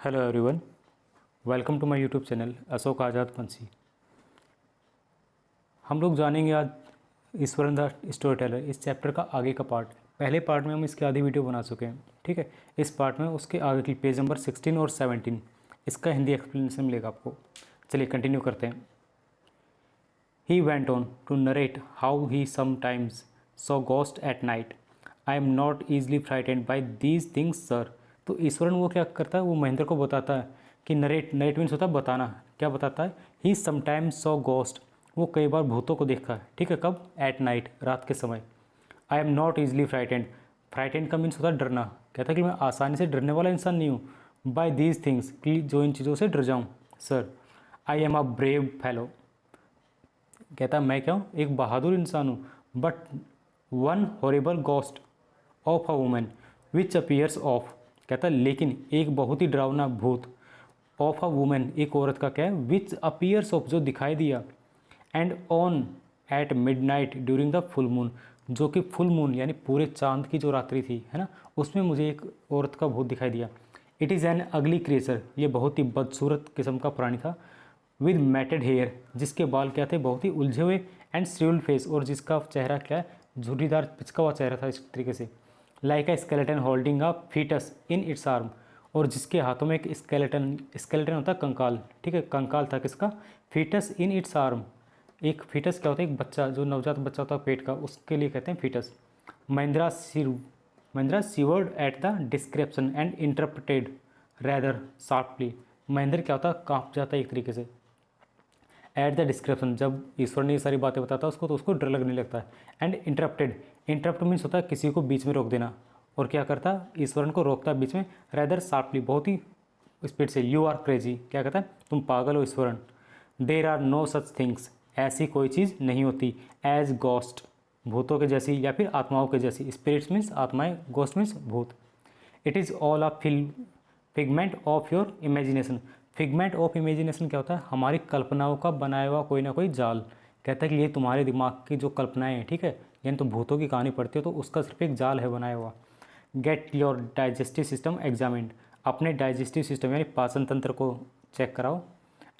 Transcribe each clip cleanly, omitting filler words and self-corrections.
Hello everyone, welcome to my YouTube channel Ashok Azad Panchhi. हम लोग जानेंगे आज ईश्वरन द स्टोरी टेलर इस चैप्टर का आगे का पार्ट। पहले पार्ट में हम इसकी आधी वीडियो बना चुके हैं, ठीक है। इस पार्ट में उसके आगे की पेज नंबर 16 और 17 इसका हिंदी एक्सप्लेनेशन मिलेगा आपको। चलिए कंटिन्यू करते हैं। He went on to narrate how he sometimes saw ghosts at night. I am not easily frightened by these things, sir. तो ईश्वरन वो क्या करता है, वो महेंद्र को बताता है कि नरेट मीन्स होता है बताना। क्या बताता है? ही समटाइम्स सॉ गोस्ट, वो कई बार भूतों को देखा है, ठीक है। कब? एट नाइट, रात के समय। I am not easily frightened, frightened का मीन्स होता है डरना। कहता है कि मैं आसानी से डरने वाला इंसान नहीं हूँ। बाय दीज थिंग्स, कि जो इन चीज़ों से डर जाऊँ। Sir I am a brave fellow, कहता मैं क्या हूँ, एक बहादुर इंसान हूँ। But one horrible ghost of a women which appears of, कहता लेकिन एक बहुत ही डरावना भूत ऑफ अ वुमेन, एक औरत का क्या है, विच अपीयर्स ऑफ, जो दिखाई दिया, and on at midnight during the full moon, जो कि फुल मून यानी पूरे चांद की जो रात्रि थी, है ना, उसमें मुझे एक औरत का भूत दिखाई दिया। इट इज़ एन अगली क्रिएचर, ये बहुत ही बदसूरत किस्म का प्राणी था। विद मैटेड हेयर, जिसके बाल क्या थे, बहुत ही उलझे हुए, एंड श्रिवल्ड फेस, और जिसका चेहरा क्या है, झुर्रीदार पिचका हुआ चेहरा था इस तरीके से। Like a skeleton holding a foetus in its arm, और जिसके हाथों में एक स्केलेटन, स्केलेटन होता है कंकाल, ठीक है, कंकाल था किसका, फीटस इन इट्स आर्म। एक फीटस क्या होता है, एक बच्चा, जो नवजात बच्चा होता है पेट का, उसके लिए कहते हैं foetus. Mahindra seaward at the description and interpreted rather sharply, Mahendra क्या होता है, काँप जाता है एक तरीके से। एट द डिस्क्रिप्शन, जब ईश्वर ने ये सारी बातें बताता उसको तो उसको डर लगने लगता है। एंड इंटरप्टेड, इंटरप्ट मीन्स होता है किसी को बीच में रोक देना, और क्या करता है, ईश्वरन को रोकता है बीच में, रैदर शार्पली, बहुत ही स्पीड से। यू आर क्रेजी, क्या कहता है, तुम पागल हो Ishwaran. There are no such things, ऐसी कोई चीज़ नहीं होती, एज गोस्ट, भूतों के जैसी या फिर आत्माओं के जैसी। स्पिरिट्स मीन्स आत्माएं, गोस्ट मीन्स भूत। It is all a figment of your imagination, figment of imagination क्या होता है, हमारी कल्पनाओं का बनाया हुआ कोई ना कोई जाल। कहता है कि ये तुम्हारे दिमाग की जो कल्पनाएं हैं, ठीक है, यानी तुम भूतों की कहानी पढ़ते हो तो उसका सिर्फ एक जाल है बनाया हुआ। Get your digestive system examined, अपने डाइजेस्टिव सिस्टम यानी पाचन तंत्र को चेक कराओ।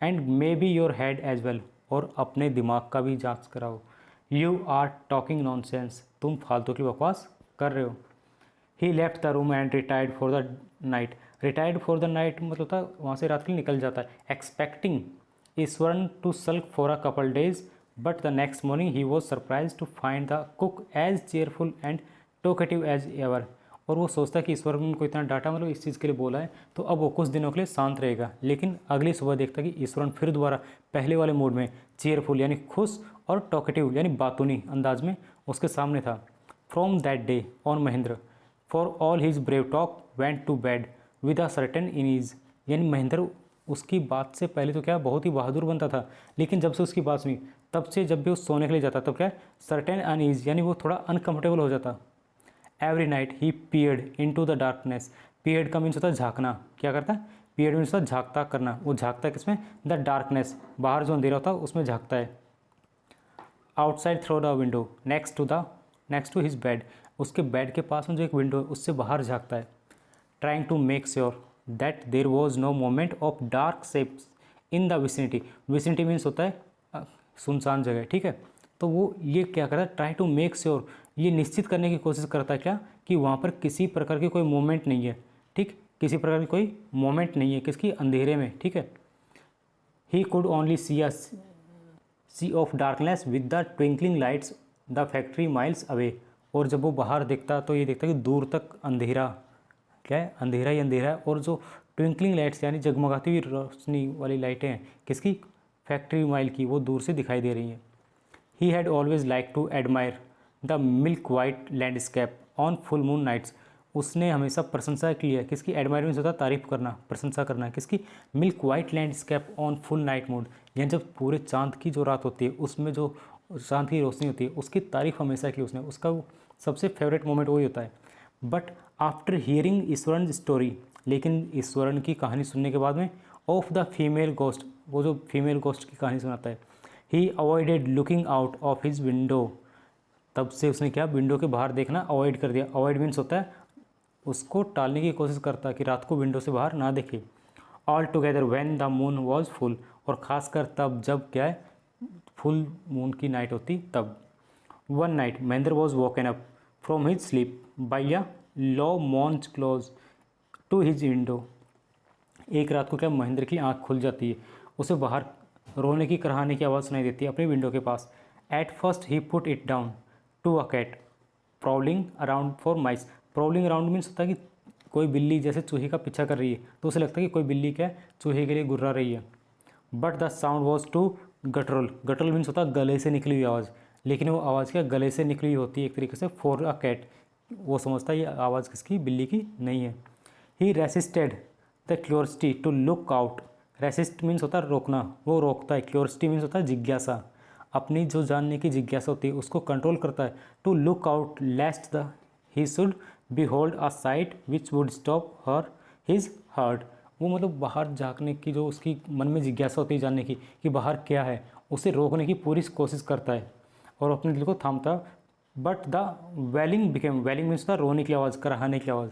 And maybe your head as well, और अपने दिमाग का भी जांच कराओ। यू आर टॉकिंग नॉनसेंस, तुम फालतू की बकवास कर रहे हो। He left the room and retired for the night, retired for the night मतलब था वहाँ से रात के लिए निकल जाता है। Expecting Iswaran to sulk for a couple days, but the next morning he was surprised to find the cook as cheerful and talkative as ever, और वो सोचता है कि ईश्वरन को इतना डांटा, मतलब इस चीज़ के लिए बोला है तो अब वो कुछ दिनों के लिए शांत रहेगा। लेकिन अगली सुबह देखता है कि ईश्वरन फिर दोबारा पहले वाले मूड में, चेयरफुल यानी खुश, और टॉकेटिव यानी बातूनी अंदाज में उसके सामने था। From that day on Mahendra for all his brave talk went to bed with a certain uneasiness, यानी महेंद्र उसकी बात से पहले तो क्या बहुत ही बहादुर बनता था, लेकिन जब से उसकी बात सुनी तब से जब भी वो सोने के लिए जाता तब क्या, सर्टेन अनईज यानी वो थोड़ा अनकंफर्टेबल हो जाता। Every night he peered into the darkness, peered का मीन्स होता है झाँकना, क्या करता है, पीयर्ड मीन्स होता है झाँकता करना, वो झाँकता है किसमें, द डार्कनेस, बाहर जो अंधेरा होता है उसमें झाँकता है। Outside through the window next to his bed, उसके बेड के पास में जो एक विंडो है उससे बाहर झाँकता है। Trying to make sure that there was no moment of dark shapes in the vicinity, vicinity means होता है सुनसान जगह, ठीक है। तो वो ये क्या करता है, ट्राई टू मेक श्योर, ये निश्चित करने की कोशिश करता है क्या, कि वहाँ पर किसी प्रकार की कोई मोमेंट नहीं है, ठीक, किसी प्रकार की कोई मोमेंट नहीं है किसकी, अंधेरे में, ठीक है। He could only see of darkness with the twinkling lights the factory miles away, और जब वो बाहर देखता तो ये देखता कि दूर तक अंधेरा, क्या है, अंधेरा ही अंधेरा है, और जो ट्विंकलिंग लाइट्स यानी जगमगाती हुई रोशनी वाली लाइटें हैं किसकी, फैक्ट्री माइल की, वो दूर से दिखाई दे रही हैं। He had always like to admire the milk white landscape on full moon nights, उसने हमेशा प्रशंसा की है किसकी, एडमायर मीन्स होता है तारीफ करना, प्रशंसा करना है किसकी, milk white landscape on full night mood, यानी जब पूरे चांद की जो रात होती है उसमें जो चांद की रोशनी होती है उसकी तारीफ हमेशा की उसने, उसका सबसे फेवरेट मोमेंट वही होता है। But after hearing Eswaran story, लेकिन ईश्वरन की कहानी सुनने के बाद में, ऑफ द फीमेल गोस्ट, वो जो फीमेल गोस्ट की कहानी सुनाता है, he avoided looking out of his window, तब से उसने क्या, विंडो के बाहर देखना अवॉइड कर दिया। अवॉइड मीन्स होता है उसको टालने की कोशिश करता है कि रात को विंडो से बाहर ना देखे। All together when the moon was full, और ख़ासकर तब जब क्या है फुल मून की नाइट होती तब। One night Mahendra was woken up from his sleep by a low moans close to his window. एक रात को क्या महेंद्र की आंख खुल जाती है, उसे बाहर रोने की कराहने की आवाज़ सुनाई देती है अपनी विंडो के पास। At first he put it down to a cat prowling around for mice. Prowling around means होता है कि कोई बिल्ली जैसे चूहे का पीछा कर रही है, तो उसे लगता है कि कोई बिल्ली क्या है चूहे के लिए गुर्रा रही है। But the sound was too guttural. Guttural means होता है गले से निकली हुई आवाज़, लेकिन वो आवाज़ क्या गले से निकली हुई होती है एक तरीके से फॉर अ कैट। वो समझता है ये आवाज़ किसकी, बिल्ली की नहीं है। He resisted the curiosity to look out. Resist means होता है रोकना, वो रोकता है। क्यूरियोसिटी मीन्स होता है जिज्ञासा, अपनी जो जानने की जिज्ञासा होती है उसको कंट्रोल करता है। To look out lest the he should behold a sight which would stop her his heart। वो मतलब बाहर झांकने की जो उसकी मन में जिज्ञासा होती है जानने की कि बाहर क्या है, उसे रोकने की पूरी कोशिश करता है और अपने दिल को थामता है। But the wailing became, wailing means था रोने की आवाज़, कराहने की आवाज़।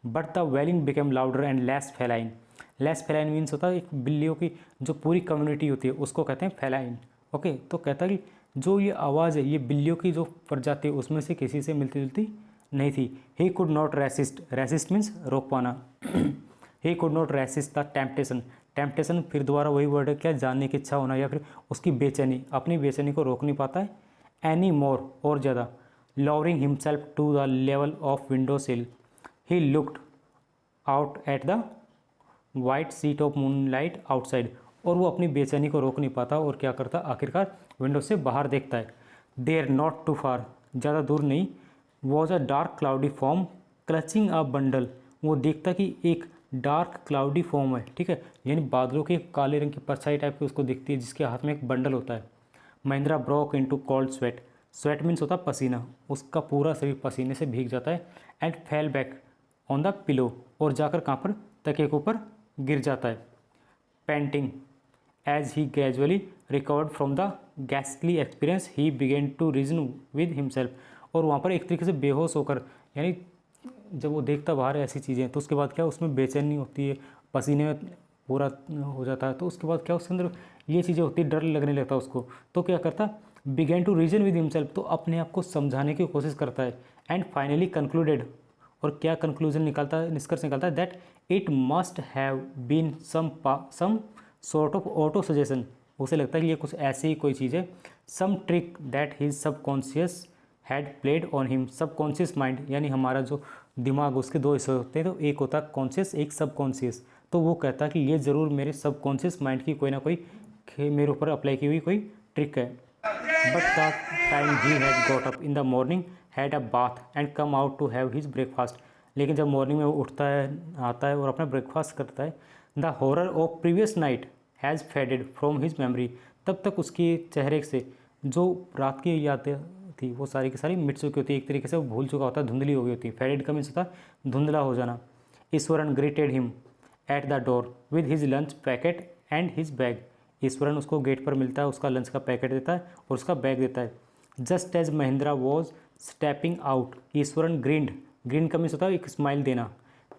But the wailing became louder and less feline. Less feline means होता है एक बिल्लियों की जो पूरी कम्युनिटी होती है उसको कहते हैं फेलाइन। ओके, तो कहता है कि जो ये आवाज़ है ये बिल्लियों की जो प्रजाति है उसमें से किसी से मिलती जुलती नहीं थी। He could not resist, resist means रोक पाना। He could not resist the temptation. Temptation फिर दोबारा वही वर्ड है क्या, जानने की इच्छा होना या फिर उसकी बेचैनी, अपनी बेचैनी को रोक नहीं पाता है। एनी मोर, और ज़्यादा। Lowering himself to the level of window sill he looked out at the white sheet of moonlight outside. और वो अपनी बेचैनी को रोक नहीं पाता और क्या करता, आखिरकार विंडो से बाहर देखता है। देयर नॉट टू फार, ज़्यादा दूर नहीं, was a dark cloudy form clutching a bundle. वो देखता कि एक डार्क क्लाउडी फॉर्म है, ठीक है, यानी बादलों के काले रंग की परछाई टाइप की उसको दिखती है जिसके हाथ में एक बंडल होता है। Mahindra broke into cold sweat. Sweat means होता है पसीना, उसका पूरा शरीर पसीने से भीग जाता है। And fell back on the pillow, और जाकर कहाँ पर, तकिए के ऊपर गिर जाता है। Panting as he gradually recovered from the ghastly experience he began to reason with himself. और वहाँ पर एक तरीके से बेहोश होकर, यानी जब वो देखता बाहर ऐसी चीज़ें तो उसके बाद क्या उसमें बेचैनी होती है, पसीने में पूरा हो जाता है, तो उसके बाद क्या उसके अंदर ये चीज़ें होती है, डर लगने लगता है उसको। तो क्या करता, began to reason with himself, तो अपने आप को समझाने की कोशिश करता है। एंड फाइनली कंक्लूडेड, और क्या कंक्लूजन निकालता है, निष्कर्ष निकालता है, that it must have been some sort of auto suggestion. उसे लगता है कि ये कुछ ऐसी ही कोई चीज़ है। Some trick that his subconscious had played on him. Subconscious mind यानी हमारा जो दिमाग, उसके दो हिस्से होते हैं, तो एक होता है कॉन्शियस, एक सबकॉन्शियस। तो वो कहता है कि ये ज़रूर मेरे सबकॉन्शियस माइंड की कोई ना कोई मेरे ऊपर अप्लाई की हुई कोई ट्रिक है। But the time he had got up in the morning had a bath and come out to have his breakfast. लेकिन जब मॉर्निंग में वो उठता है, आता है और अपना ब्रेकफास्ट करता है, the horror of previous night has faded from his memory. तब तक उसके चेहरे से जो रात की यादें थी वो सारी की सारी मिट चुकी होती है, एक तरीके से वो भूल चुका होता है, धुंधली हो गई होती है। फेडेड का मीन्स होता है धुंधला हो जाना। Eswaran greeted him at the door with his lunch packet and his bag. Eswaran उसको गेट पर मिलता है, उसका लंच का पैकेट देता है और उसका बैग देता है। Just as Mahindra was stepping out Iswaran grinned, grin का मीन्स होता है एक स्माइल देना।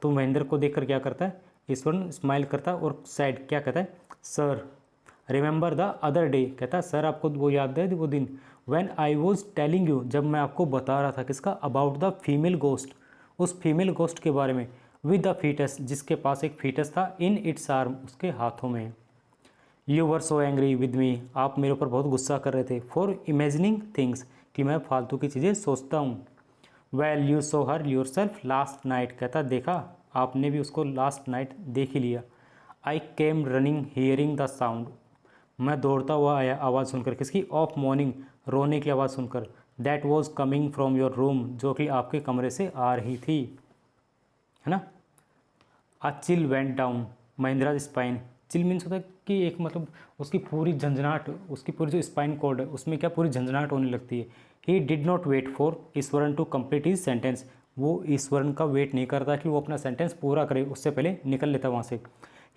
तो महेंद्र को देखकर क्या करता है, ईश्वरन स्माइल करता है और सैड क्या कहता है, sir remember the other day, कहता है सर आपको वो याद है वो दिन, when I was telling you, जब मैं आपको बता रहा था किसका, अबाउट द फीमेल गोस्ट, उस फीमेल गोस्ट के बारे में, विद द फीटस, जिसके पास एक फीटस था, इन इट्स आर्म, उसके हाथों में। You were so angry with me, आप मेरे ऊपर बहुत गुस्सा कर रहे थे, फॉर इमेजिनिंग थिंग्स, कि मैं फालतू की चीज़ें सोचता हूँ। Well you so her your self last night, कहता देखा आपने भी उसको लास्ट नाइट देख ही लिया। I came running hearing the sound, मैं दौड़ता हुआ आया आवाज़ सुनकर, किसकी, ऑफ मॉर्निंग, रोने की आवाज़ सुनकर, that was coming from your room, जो कि आपके कमरे से आ रही थी, है ना। A chill went down Mahindra's spine. Chill means होता है कि एक मतलब उसकी पूरी झंझनाहट, उसकी पूरी जो स्पाइन कोड है उसमें क्या पूरी झंझनाहट होने लगती है। He did not wait for Ishwaran to complete his sentence, वो ईश्वरन का वेट नहीं करता कि वो अपना सेंटेंस पूरा करे, उससे पहले निकल लेता वहाँ से।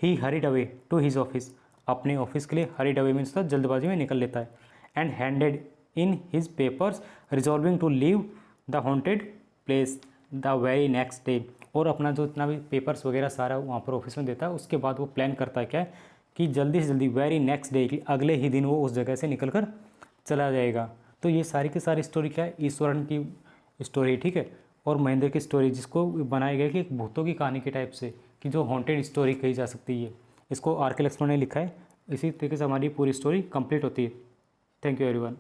He hurried away to his office, अपने ऑफिस के लिए हरीड अवे मीन्स होता है जल्दबाजी में निकल लेता है। And handed in his papers resolving to leave the haunted place the very next day, और अपना जो इतना भी पेपर्स वगैरह सारा वहाँ पर ऑफिस में देता है। उसके बाद वो प्लान करता है क्या है कि जल्दी से जल्दी वेरी नेक्स्ट डे, अगले ही दिन वो उस जगह से निकल कर चला जाएगा। तो ये सारी की सारी स्टोरी क्या है, ईश्वरन की स्टोरी, ठीक है। और महेंद्र की स्टोरी जिसको बनाया गया कि एक भूतों की कहानी के टाइप से, कि जो हॉन्टेड स्टोरी कही जा सकती है। इसको आर के लक्ष्मण ने लिखा है। इसी तरीके से हमारी पूरी स्टोरी कंप्लीट होती है। Thank you everyone.